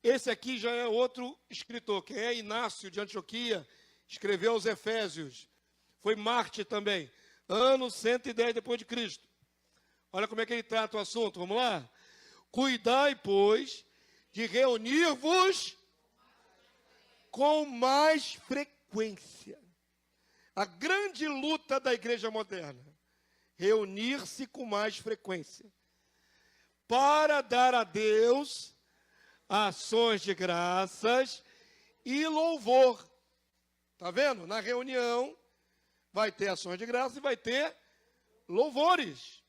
Esse aqui já é outro escritor, que é Inácio de Antioquia, escreveu aos Efésios. Foi Marte também, ano 110 depois de Cristo. Olha como é que ele trata o assunto, vamos lá? Cuidai, pois, de reunir-vos com mais frequência. A grande luta da igreja moderna, reunir-se com mais frequência, para dar a Deus ações de graças e louvor. Está vendo? Na reunião vai ter ações de graças e vai ter louvores.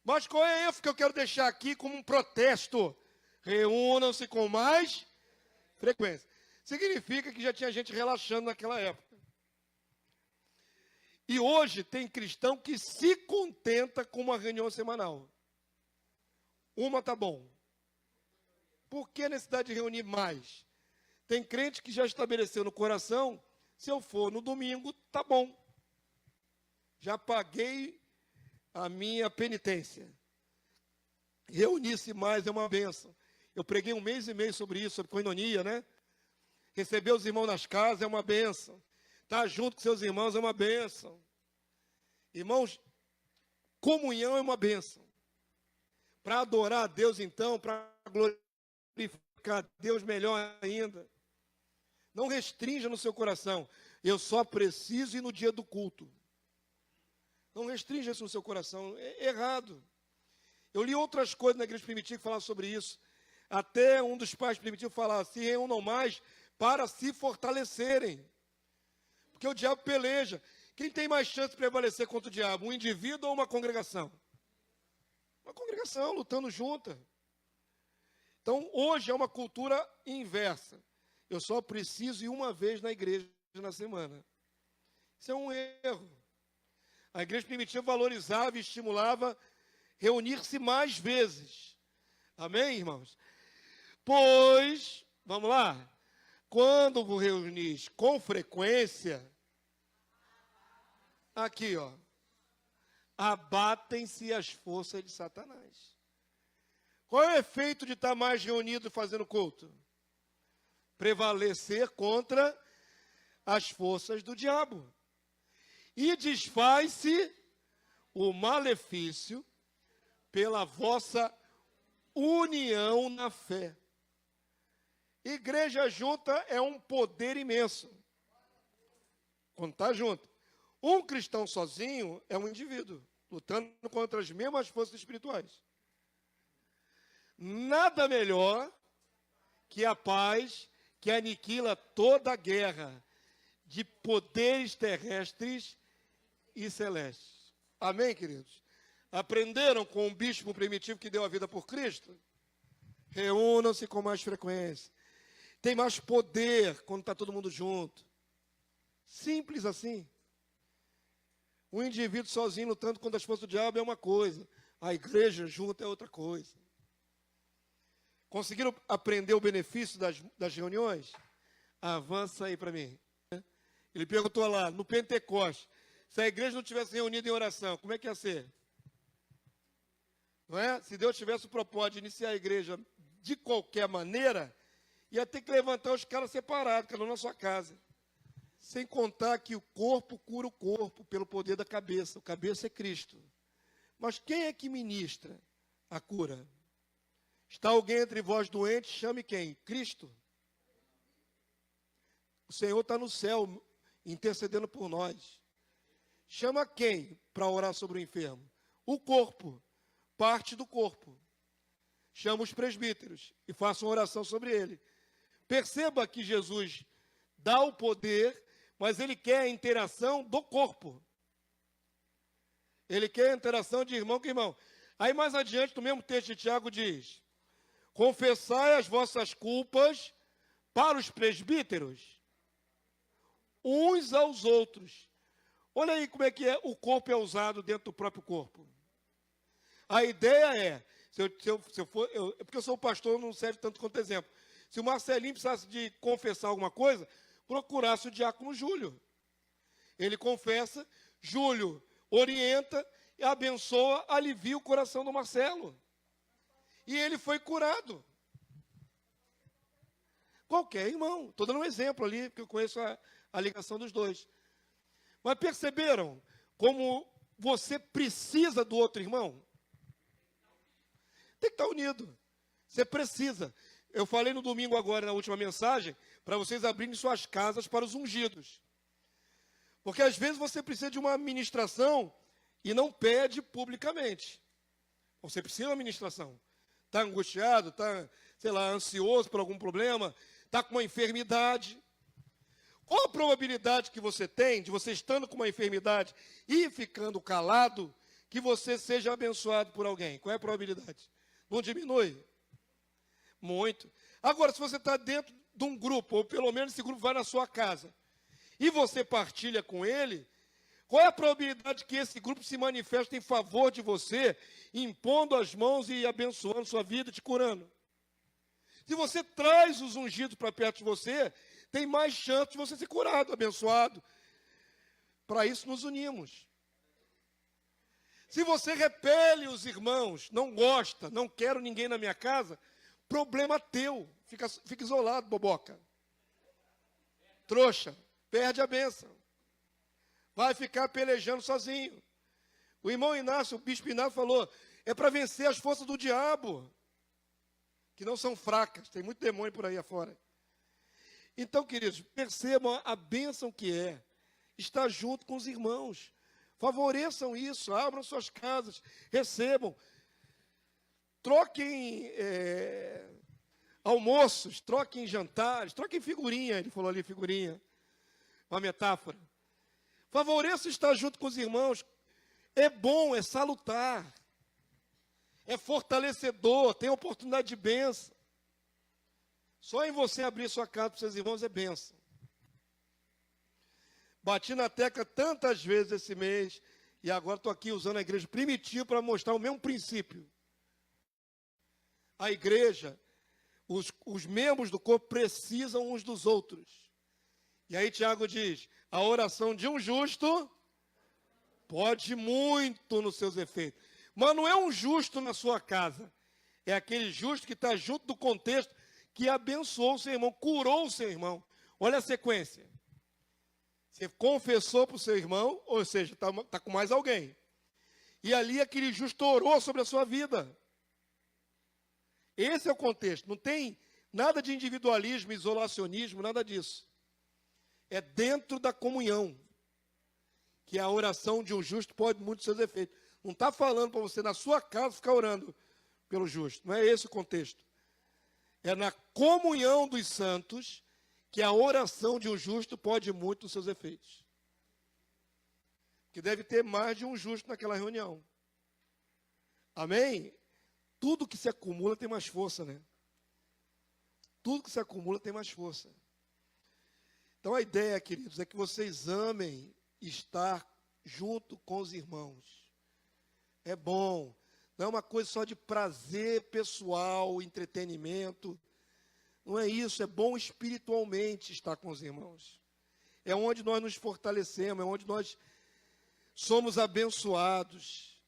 Mas qual é o erro que eu quero deixar aqui como um protesto? Reúnam-se com mais frequência. Significa que já tinha gente relaxando naquela época. E hoje tem cristão que se contenta com uma reunião semanal. Uma tá bom. Por que a necessidade de reunir mais? Tem crente que já estabeleceu no coração, se eu for no domingo, tá bom. Já paguei a minha penitência. Reunir-se mais é uma bênção. Eu preguei 1 mês e meio sobre isso, sobre coinonia, né? Receber os irmãos nas casas é uma bênção. Estar junto com seus irmãos é uma bênção. Irmãos, comunhão é uma bênção. Para adorar a Deus, então, para glorificar a Deus melhor ainda. Não restrinja no seu coração. Eu só preciso ir no dia do culto. Não restrinja isso no seu coração. É errado. Eu li outras coisas na igreja primitiva que falavam sobre isso. Até um dos pais primitivos falava, se reúnam mais para se fortalecerem. Porque o diabo peleja. Quem tem mais chance de prevalecer contra o diabo? Um indivíduo ou uma congregação? Uma congregação lutando junta. Então, hoje é uma cultura inversa. Eu só preciso ir uma vez na igreja na semana. Isso é um erro. A igreja primitiva valorizava e estimulava reunir-se mais vezes. Amém, irmãos? Pois, vamos lá, quando vos reunis com frequência, aqui, ó, abatem-se as forças de Satanás. Qual é o efeito de estar mais reunido fazendo culto? Prevalecer contra as forças do diabo. E desfaz-se o malefício pela vossa união na fé. Igreja junta é um poder imenso. Quando está junto. Um cristão sozinho é um indivíduo, lutando contra as mesmas forças espirituais. Nada melhor que a paz que aniquila toda a guerra de poderes terrestres e celestes. Amém, queridos? Aprenderam com o bispo primitivo que deu a vida por Cristo? Reúnam-se com mais frequência. Tem mais poder quando está todo mundo junto. Simples assim. O indivíduo sozinho lutando contra as forças do diabo é uma coisa. A igreja junto é outra coisa. Conseguiram aprender o benefício das reuniões? Avança aí para mim. Ele perguntou lá, no Pentecostes, se a igreja não tivesse reunida em oração, como é que ia ser? Não é? Se Deus tivesse o propósito de iniciar a igreja de qualquer maneira, ia ter que levantar os caras separados, cada um na sua casa. Sem contar que o corpo cura o corpo pelo poder da cabeça. O cabeça é Cristo. Mas quem é que ministra a cura? Está alguém entre vós doente? Chame quem? Cristo. O Senhor está no céu, intercedendo por nós. Chama quem para orar sobre o enfermo? O corpo, parte do corpo. Chama os presbíteros e faça uma oração sobre ele. Perceba que Jesus dá o poder, mas ele quer a interação do corpo. Ele quer a interação de irmão com irmão. Aí mais adiante, no mesmo texto de Tiago diz, confessai as vossas culpas para os presbíteros, uns aos outros. Olha aí como é que o corpo é usado dentro do próprio corpo. A ideia é, porque eu sou pastor, não serve tanto quanto exemplo. Se o Marcelinho precisasse de confessar alguma coisa, procurasse o diácono Júlio. Ele confessa, Júlio orienta, abençoa, alivia o coração do Marcelo. E ele foi curado. Qualquer irmão. Estou dando um exemplo ali, porque eu conheço a ligação dos dois. Mas perceberam como você precisa do outro irmão? Tem que estar unido. Você precisa. Eu falei no domingo agora, na última mensagem, para vocês abrirem suas casas para os ungidos. Porque às vezes você precisa de uma ministração e não pede publicamente. Você precisa de uma ministração. Está angustiado, está, sei lá, ansioso por algum problema, está com uma enfermidade. Qual a probabilidade que você tem de você estando com uma enfermidade e ficando calado, que você seja abençoado por alguém? Qual é a probabilidade? Não diminui? Muito. Agora, se você está dentro de um grupo, ou pelo menos esse grupo vai na sua casa, e você partilha com ele, qual é a probabilidade que esse grupo se manifeste em favor de você, impondo as mãos e abençoando sua vida, te curando? Se você traz os ungidos para perto de você, tem mais chance de você ser curado, abençoado. Para isso nos unimos. Se você repele os irmãos, não gosta, não quero ninguém na minha casa, problema teu. Fica isolado, boboca. Trouxa, perde a bênção. Vai ficar pelejando sozinho. O irmão Inácio, o bispo Inácio falou, é para vencer as forças do diabo, que não são fracas, tem muito demônio por aí afora. Então, queridos, percebam a bênção que é estar junto com os irmãos. Favoreçam isso, abram suas casas, recebam. Troquem almoços, troquem jantares, troquem figurinha, ele falou ali figurinha, uma metáfora. Favoreça estar junto com os irmãos. É bom, é salutar, é fortalecedor, tem oportunidade de bênção. Só em você abrir sua casa para os seus irmãos é bênção. Bati na tecla tantas vezes esse mês, e agora estou aqui usando a igreja primitiva para mostrar o mesmo princípio. A igreja, os membros do corpo precisam uns dos outros. E aí Tiago diz, a oração de um justo pode muito nos seus efeitos. Mas não é um justo na sua casa. É aquele justo que está junto do contexto que abençoou o seu irmão, curou o seu irmão. Olha a sequência. Você confessou para o seu irmão, ou seja, está com mais alguém. E ali aquele justo orou sobre a sua vida. Esse é o contexto. Não tem nada de individualismo, isolacionismo, nada disso. É dentro da comunhão que a oração de um justo pode muito seus efeitos. Não está falando para você na sua casa ficar orando pelo justo. Não é esse o contexto. É na comunhão dos santos que a oração de um justo pode muito nos seus efeitos. Que deve ter mais de um justo naquela reunião. Amém? Tudo que se acumula tem mais força, né? Tudo que se acumula tem mais força. Então a ideia, queridos, é que vocês amem estar junto com os irmãos. É bom. Não é uma coisa só de prazer pessoal, entretenimento. Não é isso, é bom espiritualmente estar com os irmãos. É onde nós nos fortalecemos, é onde nós somos abençoados.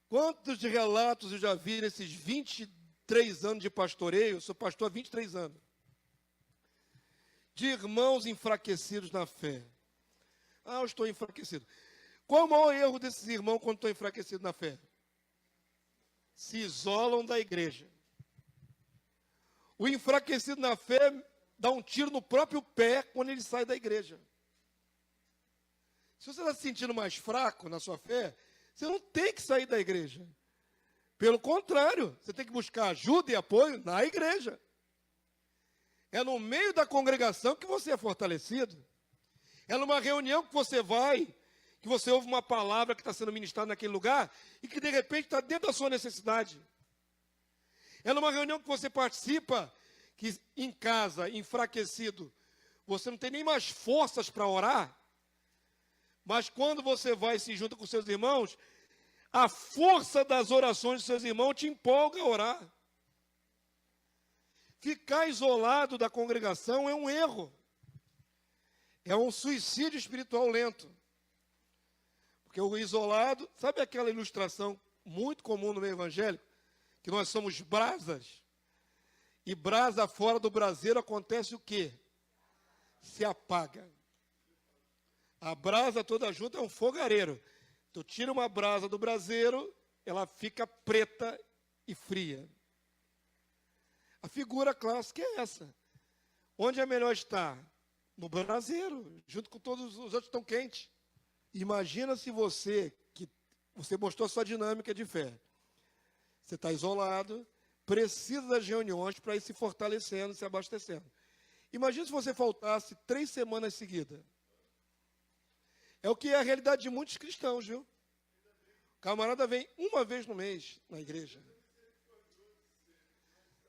Quantos de relatos eu já vi nesses 23 anos de pastoreio, eu sou pastor há 23 anos, de irmãos enfraquecidos na fé. Eu estou enfraquecido. Qual é o maior erro desses irmãos quando estão enfraquecidos na fé? Se isolam da igreja. O enfraquecido na fé dá um tiro no próprio pé quando ele sai da igreja. Se você está se sentindo mais fraco na sua fé, você não tem que sair da igreja. Pelo contrário, você tem que buscar ajuda e apoio na igreja. É no meio da congregação que você é fortalecido. É numa reunião que você vai, que você ouve uma palavra que está sendo ministrada naquele lugar e que de repente está dentro da sua necessidade. É numa reunião que você participa, que em casa, enfraquecido, você não tem nem mais forças para orar, mas quando você vai e se junta com seus irmãos, a força das orações dos seus irmãos te empolga a orar. Ficar isolado da congregação é um erro. É um suicídio espiritual lento. Porque o isolado, sabe aquela ilustração muito comum no meio evangélico? Que nós somos brasas, E brasa fora do braseiro acontece o quê? Se apaga. A brasa toda junta é um fogareiro. Tu tira uma brasa do braseiro, ela fica preta e fria. A figura clássica é essa. Onde é melhor estar? No braseiro, junto com todos os outros que estão quentes. Imagina se você mostrou a sua dinâmica de fé. Você está isolado, precisa das reuniões para ir se fortalecendo, se abastecendo. Imagina se você faltasse 3 semanas seguidas. É o que é a realidade de muitos cristãos, viu? O camarada vem uma vez no mês na igreja.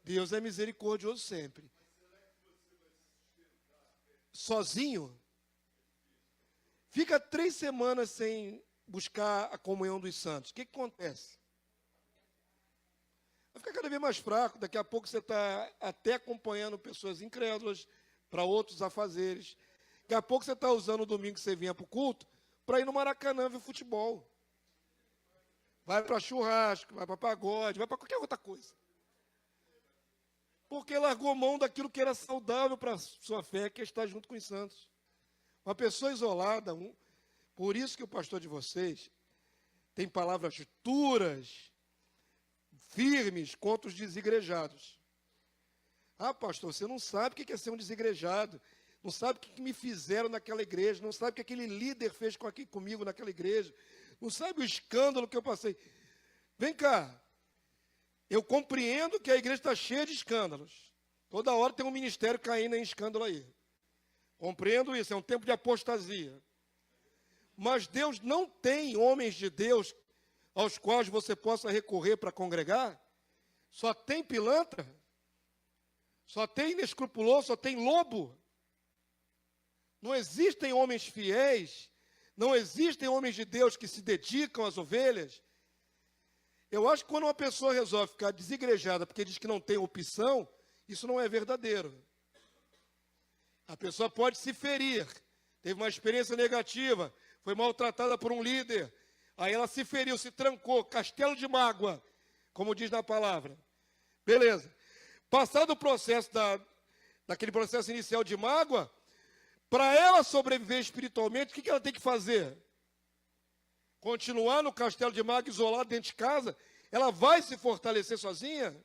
Deus é misericordioso sempre. Sozinho, fica 3 semanas sem buscar a comunhão dos santos. O que acontece? Vai ficar cada vez mais fraco. Daqui a pouco você está até acompanhando pessoas incrédulas para outros afazeres. Daqui a pouco você está usando o domingo que você vinha para o culto para ir no Maracanã ver futebol. Vai para churrasco, vai para pagode, vai para qualquer outra coisa. Porque largou mão daquilo que era saudável para a sua fé, que é estar junto com os santos. Uma pessoa isolada, por isso que o pastor de vocês tem palavras duras, firmes contra os desigrejados. Ah, pastor, você não sabe o que é ser um desigrejado, não sabe o que me fizeram naquela igreja, não sabe o que aquele líder fez comigo naquela igreja, não sabe o escândalo que eu passei. Vem cá, eu compreendo que a igreja está cheia de escândalos. Toda hora tem um ministério caindo em escândalo aí. Compreendo isso, é um tempo de apostasia. Mas Deus não tem homens de Deus aos quais você possa recorrer para congregar. Só tem pilantra, só tem inescrupuloso, só tem lobo. Não existem homens fiéis, não existem homens de Deus que se dedicam às ovelhas. Eu acho que quando uma pessoa resolve ficar desigrejada porque diz que não tem opção, isso não é verdadeiro. A pessoa pode se ferir, teve uma experiência negativa, foi maltratada por um líder, aí ela se feriu, se trancou, castelo de mágoa, como diz na palavra. Beleza. Passado o processo daquele processo inicial de mágoa, para ela sobreviver espiritualmente, o que ela tem que fazer? Continuar no castelo de mágoa, isolado dentro de casa? Ela vai se fortalecer sozinha?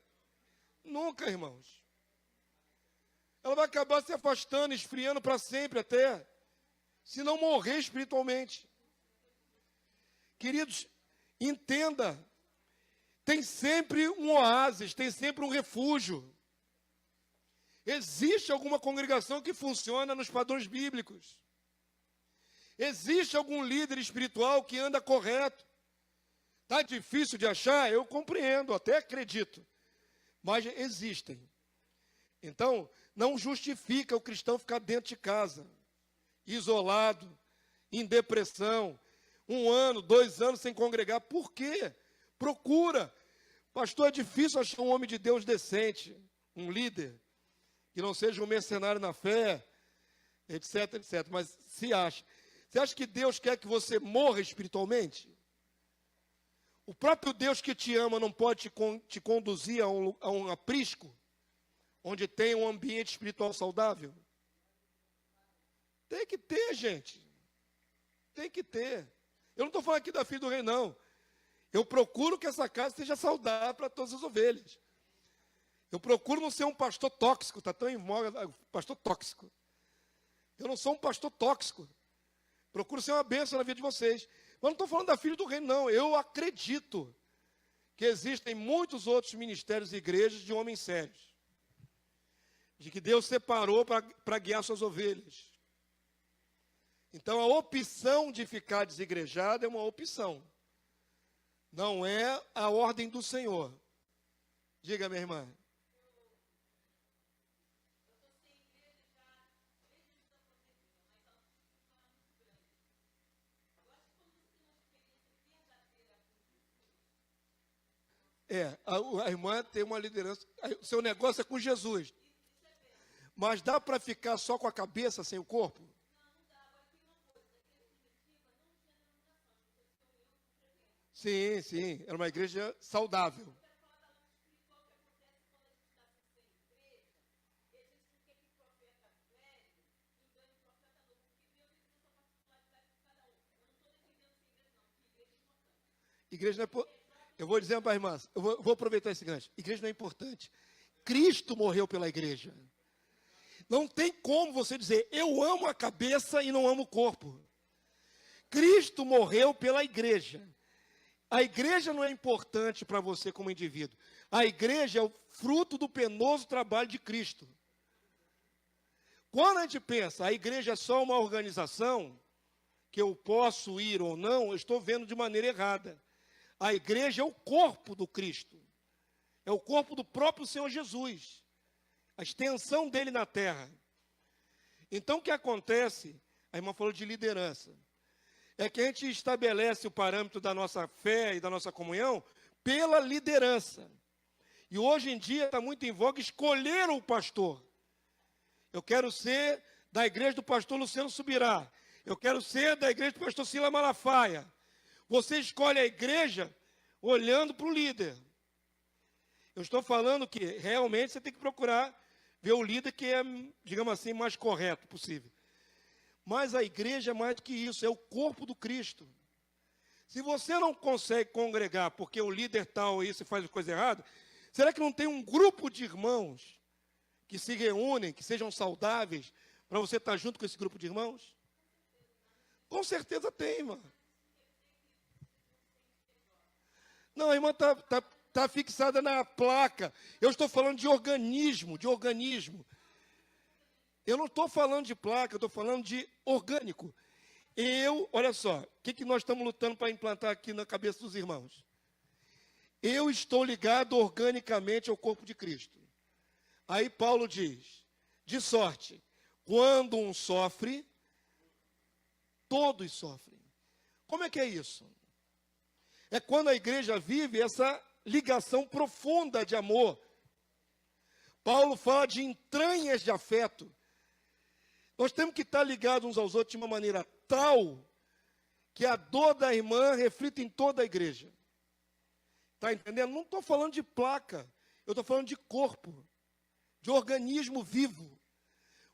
Nunca, irmãos. Ela vai acabar se afastando, esfriando para sempre até, se não morrer espiritualmente. Queridos, entenda, tem sempre um oásis, tem sempre um refúgio. Existe alguma congregação que funciona nos padrões bíblicos. Existe algum líder espiritual que anda correto. Está difícil de achar? Eu compreendo, até acredito. Mas existem. Então, não justifica o cristão ficar dentro de casa, isolado, em depressão, 1 ano, 2 anos sem congregar. Por quê? Procura. Pastor, é difícil achar um homem de Deus decente, um líder, que não seja um mercenário na fé, etc, etc. Mas se acha. Você acha que Deus quer que você morra espiritualmente? O próprio Deus que te ama não pode te conduzir a um aprisco, onde tem um ambiente espiritual saudável? Tem que ter, gente. Tem que ter. Eu não estou falando aqui da filha do rei, não. Eu procuro que essa casa seja saudável para todas as ovelhas. Eu procuro não ser um pastor tóxico, está tão em moda, pastor tóxico. Eu não sou um pastor tóxico. Procuro ser uma bênção na vida de vocês. Mas não estou falando da filha do reino, não. Eu acredito que existem muitos outros ministérios e igrejas de homens sérios. De que Deus separou para guiar suas ovelhas. Então, a opção de ficar desigrejado é uma opção. Não é a ordem do Senhor. Diga, minha irmã. A irmã tem uma liderança. O seu negócio é com Jesus. Mas dá para ficar só com a cabeça sem o corpo? Sim, sim. Era uma igreja saudável. Igreja não é... Eu vou dizer para as irmãs, eu vou aproveitar esse gancho. Igreja não é importante. Cristo morreu pela igreja. Não tem como você dizer, eu amo a cabeça e não amo o corpo. Cristo morreu pela igreja. A igreja não é importante para você como indivíduo. A igreja é o fruto do penoso trabalho de Cristo. Quando a gente pensa, a igreja é só uma organização, que eu posso ir ou não, eu estou vendo de maneira errada. A igreja é o corpo do Cristo. É o corpo do próprio Senhor Jesus. A extensão dele na terra. Então o que acontece, a irmã falou de liderança, é que a gente estabelece o parâmetro da nossa fé e da nossa comunhão pela liderança. E hoje em dia está muito em voga escolher o pastor. Eu quero ser da igreja do pastor Luciano Subirá. Eu quero ser da igreja do pastor Sila Malafaia. Você escolhe a igreja olhando para o líder. Eu estou falando que realmente você tem que procurar ver o líder que é, digamos assim, mais correto possível. Mas a igreja é mais do que isso, é o corpo do Cristo. Se você não consegue congregar porque o líder tal isso faz coisa errada, será que não tem um grupo de irmãos que se reúnem, que sejam saudáveis, para você estar junto com esse grupo de irmãos? Com certeza tem, irmã. Não, a irmã está fixada na placa. Eu estou falando de organismo, Eu não estou falando de placa, eu estou falando de orgânico. Olha só, o que nós estamos lutando para implantar aqui na cabeça dos irmãos? Eu estou ligado organicamente ao corpo de Cristo. Aí Paulo diz, de sorte, quando um sofre, todos sofrem. Como é que é isso? É quando a igreja vive essa ligação profunda de amor. Paulo fala de entranhas de afeto. Nós temos que estar ligados uns aos outros de uma maneira tal que a dor da irmã reflita em toda a igreja. Está entendendo? Não estou falando de placa, eu estou falando de corpo, de organismo vivo,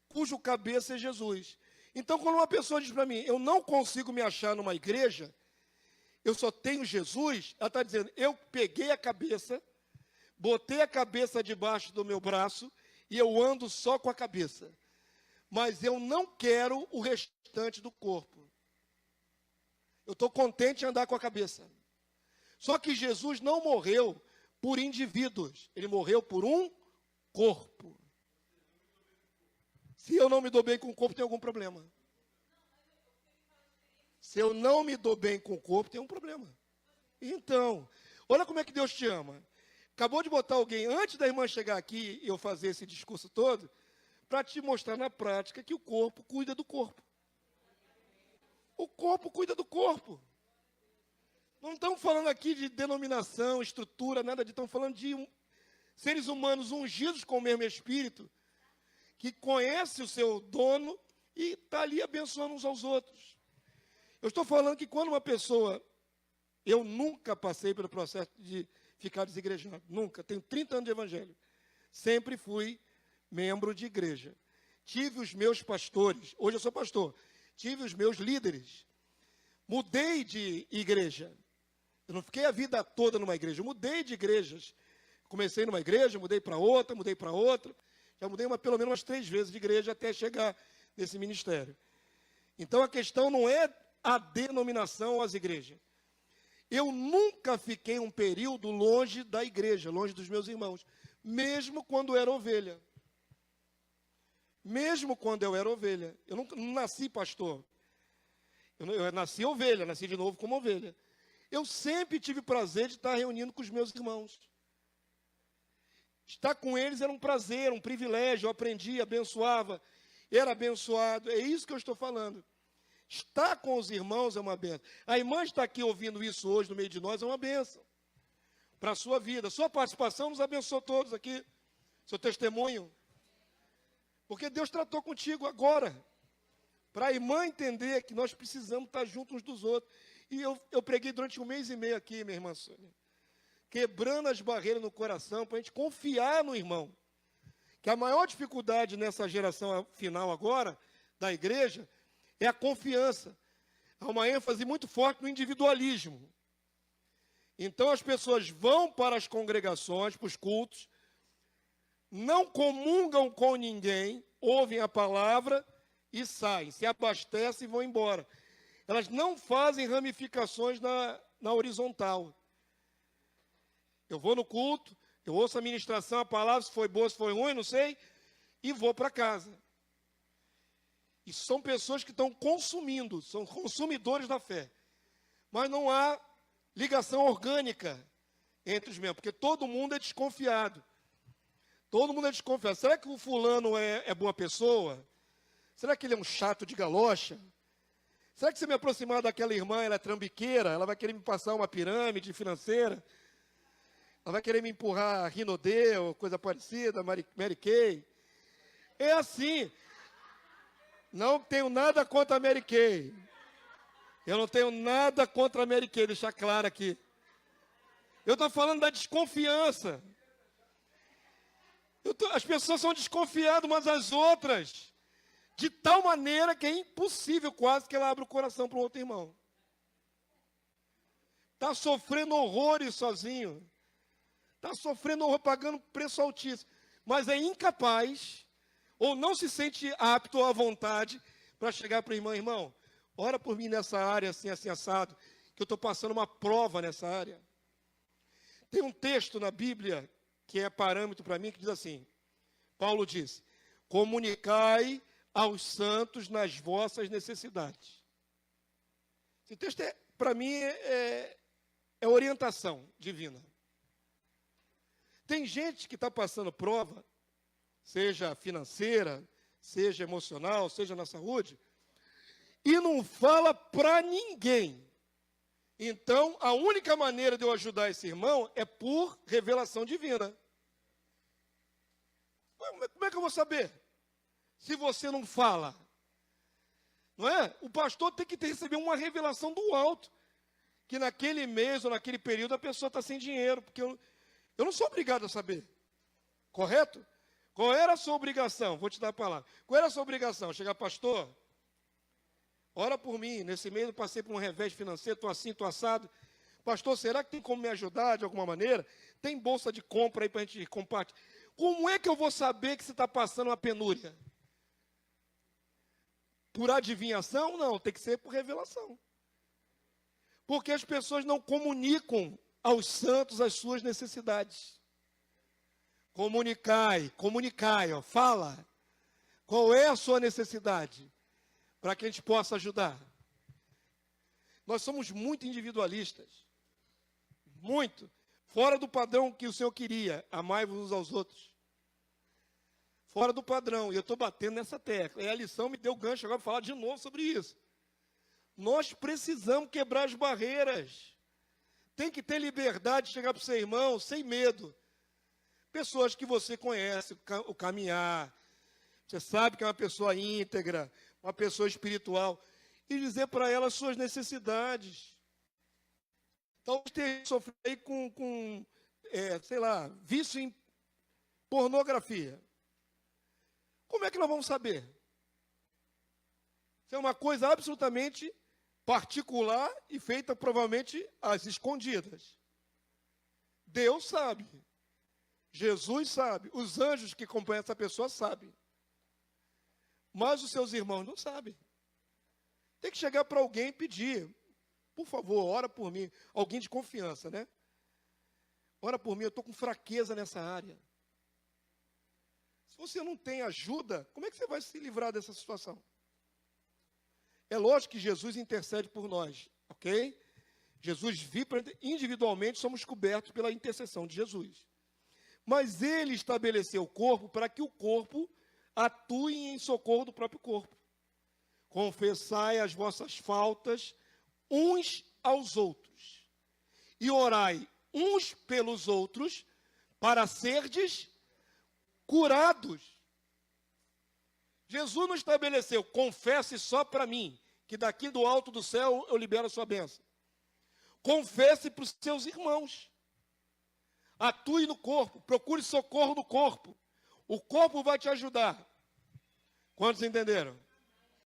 cujo cabeça é Jesus. Então, quando uma pessoa diz para mim, eu não consigo me achar numa igreja, eu só tenho Jesus, ela está dizendo, eu peguei a cabeça, botei a cabeça debaixo do meu braço e eu ando só com a cabeça. Mas eu não quero o restante do corpo. Eu estou contente em andar com a cabeça. Só que Jesus não morreu por indivíduos. Ele morreu por um corpo. Se eu não me dou bem com o corpo, tem algum problema. Se eu não me dou bem com o corpo, tem um problema. Então, olha como é que Deus te ama. Acabou de botar alguém, antes da irmã chegar aqui e eu fazer esse discurso todo, para te mostrar na prática que o corpo cuida do corpo. O corpo cuida do corpo. Não estamos falando aqui de denominação, estrutura, nada disso. Estamos falando de seres humanos ungidos com o mesmo Espírito, que conhece o seu dono e está ali abençoando uns aos outros. Eu estou falando que quando uma pessoa... Eu nunca passei pelo processo de ficar desigrejado. Nunca. Tenho 30 anos de evangelho. Sempre fui membro de igreja. Tive os meus pastores. Hoje eu sou pastor. Tive os meus líderes. Mudei de igreja. Eu não fiquei a vida toda numa igreja. Eu mudei de igrejas. Comecei numa igreja, mudei para outra, mudei para outra. Já mudei pelo menos umas 3 vezes de igreja até chegar nesse ministério. Então a questão não é a denominação ou as igrejas. Eu nunca fiquei um período longe da igreja, longe dos meus irmãos, mesmo quando era ovelha. Mesmo quando eu era ovelha. Eu não nasci pastor. Eu nasci ovelha, nasci de novo como ovelha. Eu sempre tive prazer de estar reunindo com os meus irmãos. Estar com eles era um prazer, um privilégio. Eu aprendi, abençoava, era abençoado. É isso que eu estou falando. Estar com os irmãos é uma bênção. A irmã está aqui ouvindo isso hoje no meio de nós, é uma bênção para a sua vida. Sua participação nos abençoou todos aqui. Seu testemunho. Porque Deus tratou contigo agora. Para a irmã entender que nós precisamos estar juntos uns dos outros. E eu preguei durante 1 mês e meio aqui, minha irmã Sônia. Quebrando as barreiras no coração para a gente confiar no irmão. Que a maior dificuldade nessa geração final agora, da igreja, é a confiança. Há uma ênfase muito forte no individualismo. Então as pessoas vão para as congregações, para os cultos, não comungam com ninguém, ouvem a palavra e saem, se abastecem e vão embora. Elas não fazem ramificações na horizontal. Eu vou no culto, eu ouço a ministração, a palavra, se foi boa, se foi ruim, não sei, e vou para casa. E são pessoas que estão consumindo, são consumidores da fé. Mas não há ligação orgânica entre os membros, porque todo mundo é desconfiado. Todo mundo é desconfiado. Será que o fulano é boa pessoa? Será que ele é um chato de galocha? Será que se eu me aproximar daquela irmã, ela é trambiqueira? Ela vai querer me passar uma pirâmide financeira? Ela vai querer me empurrar Rinodê ou coisa parecida, Mary Kay? É assim. Não tenho nada contra a Mary Kay. Eu não tenho nada contra a Mary Kay, deixar claro aqui. Eu estou falando da desconfiança. As pessoas são desconfiadas umas das outras, de tal maneira que é impossível quase que ela abra o coração para um outro irmão. Está sofrendo horrores sozinho. Está sofrendo horror, pagando preço altíssimo. Mas é incapaz, ou não se sente apto ou à vontade, para chegar para o irmão, irmão, ora por mim nessa área, assim, assim, assado, que eu estou passando uma prova nessa área. Tem um texto na Bíblia, que é parâmetro para mim, que diz assim, Paulo diz, comunicai aos santos nas vossas necessidades. Esse texto, para mim, é orientação divina. Tem gente que está passando prova, seja financeira, seja emocional, seja na saúde, e não fala para ninguém. Então, a única maneira de eu ajudar esse irmão é por revelação divina. Como é que eu vou saber? Se você não fala. Não é? O pastor tem que receber uma revelação do alto. Que naquele mês ou naquele período a pessoa está sem dinheiro. Porque eu não sou obrigado a saber. Correto? Qual era a sua obrigação? Vou te dar a palavra. Qual era a sua obrigação? Chegar, pastor, ora por mim. Nesse mês eu passei por um revés financeiro, estou assim, estou assado. Pastor, será que tem como me ajudar de alguma maneira? Tem bolsa de compra aí para a gente compartilhar. Como é que eu vou saber que você está passando uma penúria? Por adivinhação? Não, tem que ser por revelação. Porque as pessoas não comunicam aos santos as suas necessidades. Comunicai, ó, fala. Qual é a sua necessidade? Para que a gente possa ajudar. Nós somos muito individualistas. Muito. Fora do padrão que o Senhor queria. Amai-vos uns aos outros. Fora do padrão. E eu estou batendo nessa tecla. E a lição me deu gancho agora para falar de novo sobre isso. Nós precisamos quebrar as barreiras. Tem que ter liberdade de chegar para o seu irmão sem medo. Pessoas que você conhece, o caminhar. Você sabe que é uma pessoa íntegra, uma pessoa espiritual. E dizer para ela as suas necessidades. Talvez tenha sofrido aí com vício em pornografia. Como é que nós vamos saber? Isso é uma coisa absolutamente particular e feita provavelmente às escondidas. Deus sabe. Jesus sabe. Os anjos que acompanham essa pessoa sabem. Mas os seus irmãos não sabem. Tem que chegar para alguém e pedir. Por favor, ora por mim. Alguém de confiança, né? Ora por mim, eu estou com fraqueza nessa área. Se você não tem ajuda, como é que você vai se livrar dessa situação? É lógico que Jesus intercede por nós, ok? Jesus vive, individualmente somos cobertos pela intercessão de Jesus. Mas ele estabeleceu o corpo para que o corpo atue em socorro do próprio corpo. Confessai as vossas faltas uns aos outros e orai uns pelos outros para serdes curados. Jesus não estabeleceu, confesse só para mim, que daqui do alto do céu eu libero a sua bênção. Confesse para os seus irmãos. Atue no corpo, procure socorro no corpo. O corpo vai te ajudar. Quantos entenderam?